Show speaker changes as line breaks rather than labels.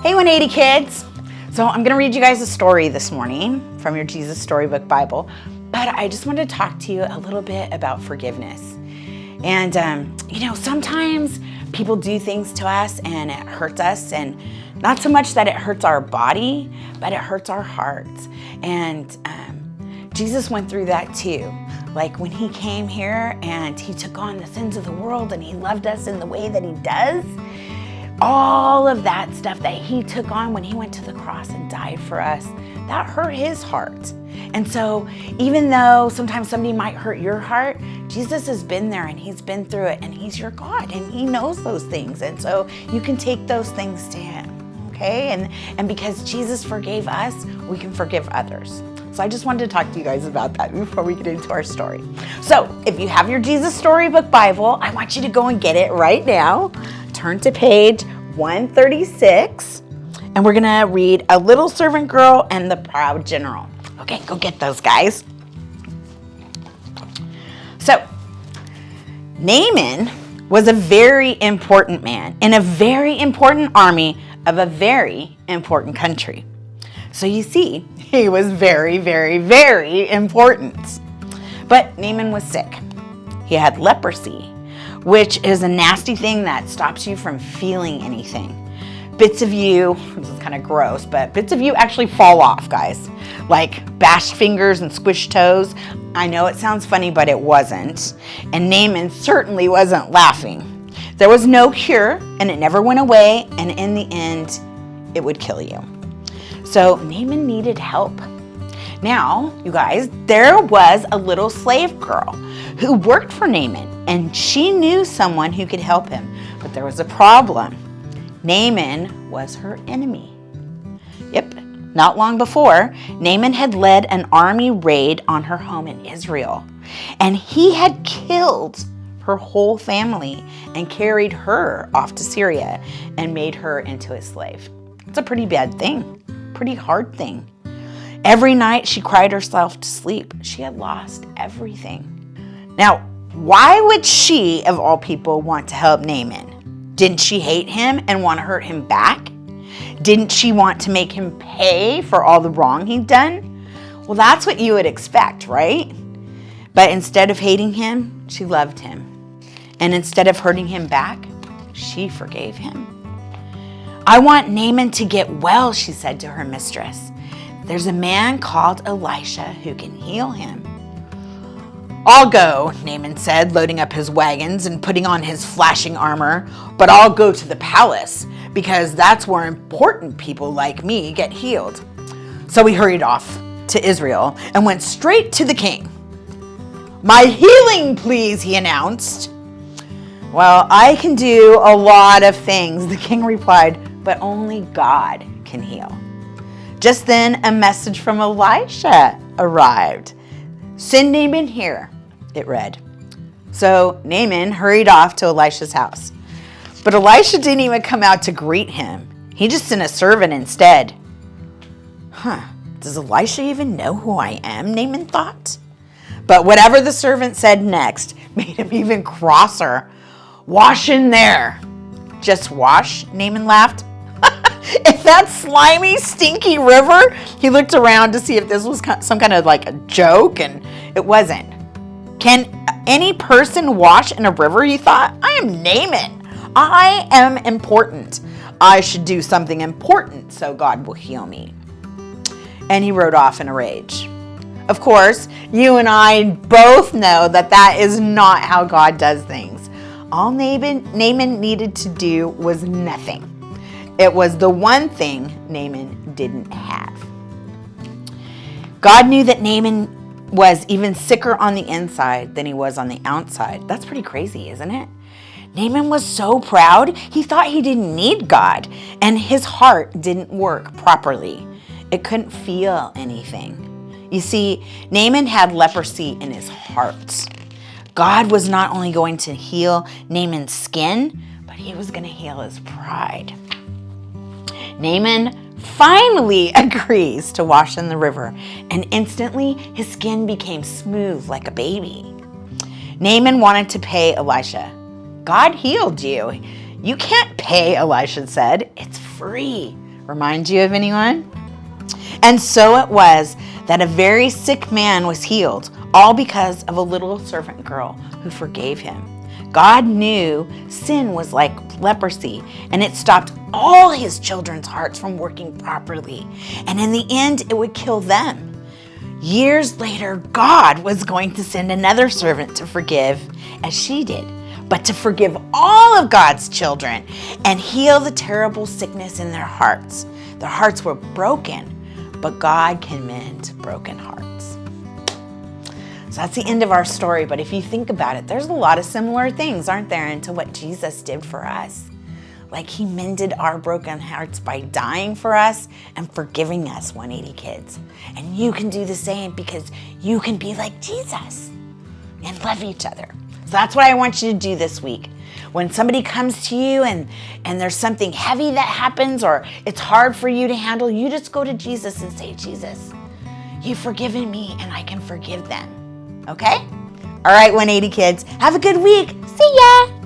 Hey 180 kids! So I'm going to read you guys a story this morning from your Jesus Storybook Bible, but I just wanted to talk to you a little bit about forgiveness. And, sometimes people do things to us and it hurts us, and not so much that it hurts our body, but it hurts our hearts. And Jesus went through that too. Like when he came here and he took on the sins of the world and he loved us in the way that he does, all of that stuff that he took on when he went to the cross and died for us, that hurt his heart. And so even though sometimes somebody might hurt your heart, Jesus has been there and he's been through it, and he's your God and he knows those things. And so you can take those things to him, okay? And because Jesus forgave us, we can forgive others. So I just wanted to talk to you guys about that before we get into our story. So if you have your Jesus Storybook Bible, I want you to go and get it right now. Turn to page 136, and we're gonna read A Little Servant Girl and the Proud General. Okay, go get those, guys. So, Naaman was a very important man in a very important army of a very important country. So you see, he was very, very, very important. But Naaman was sick. He had leprosy, which is a nasty thing that stops you from feeling anything. Bits of you, this is kind of gross, but bits of you actually fall off, guys. Like bashed fingers and squished toes. I know it sounds funny, but it wasn't. And Naaman certainly wasn't laughing. There was no cure, and it never went away, and in the end, it would kill you. So Naaman needed help. Now, you guys, there was a little slave girl who worked for Naaman, and she knew someone who could help him. But there was a problem. Naaman was her enemy. Yep, not long before, Naaman had led an army raid on her home in Israel, and he had killed her whole family and carried her off to Syria and made her into a slave. It's a pretty bad thing, pretty hard thing. Every night she cried herself to sleep. She had lost everything. Now, why would she, of all people, want to help Naaman? Didn't she hate him and want to hurt him back? Didn't she want to make him pay for all the wrong he'd done? Well, that's what you would expect, right? But instead of hating him, she loved him. And instead of hurting him back, she forgave him. I want Naaman to get well, she said to her mistress. There's a man called Elisha who can heal him. I'll go, Naaman said, loading up his wagons and putting on his flashing armor, but I'll go to the palace because that's where important people like me get healed. So he hurried off to Israel and went straight to the king. My healing, please, he announced. Well, I can do a lot of things, the king replied, but only God can heal. Just then, a message from Elisha arrived. Send Naaman here, it read. So Naaman hurried off to Elisha's house. But Elisha didn't even come out to greet him. He just sent a servant instead. Does Elisha even know who I am? Naaman thought. But whatever the servant said next made him even crosser. Wash in there. Just wash? Naaman laughed. In that slimy, stinky river? He looked around to see if this was some kind of like a joke, and it wasn't. Can any person wash in a river, he thought? I am Naaman. I am important. I should do something important so God will heal me. And he rode off in a rage. Of course, you and I both know that that is not how God does things. All Naaman needed to do was nothing. It was the one thing Naaman didn't have. God knew that Naaman was even sicker on the inside than he was on the outside. That's pretty crazy, isn't it? Naaman was so proud, he thought he didn't need God, and his heart didn't work properly. It couldn't feel anything. You see, Naaman had leprosy in his heart. God was not only going to heal Naaman's skin, but he was going to heal his pride. Naaman finally agrees to wash in the river, and instantly his skin became smooth like a baby. Naaman wanted to pay Elisha. God healed you. You can't pay, Elisha said. It's free. Remind you of anyone? And so it was that a very sick man was healed, all because of a little servant girl who forgave him. God knew sin was like leprosy, and it stopped all his children's hearts from working properly. And in the end, it would kill them. Years later, God was going to send another servant to forgive, as she did, but to forgive all of God's children and heal the terrible sickness in their hearts. Their hearts were broken, but God can mend broken hearts. So that's the end of our story, but if you think about it, there's a lot of similar things, aren't there, into what Jesus did for us. Like he mended our broken hearts by dying for us and forgiving us, 180 kids. And you can do the same because you can be like Jesus and love each other. So that's what I want you to do this week. When somebody comes to you and there's something heavy that happens or it's hard for you to handle, you just go to Jesus and say, Jesus, you've forgiven me and I can forgive them. Okay? All right, 180 kids, have a good week. See ya.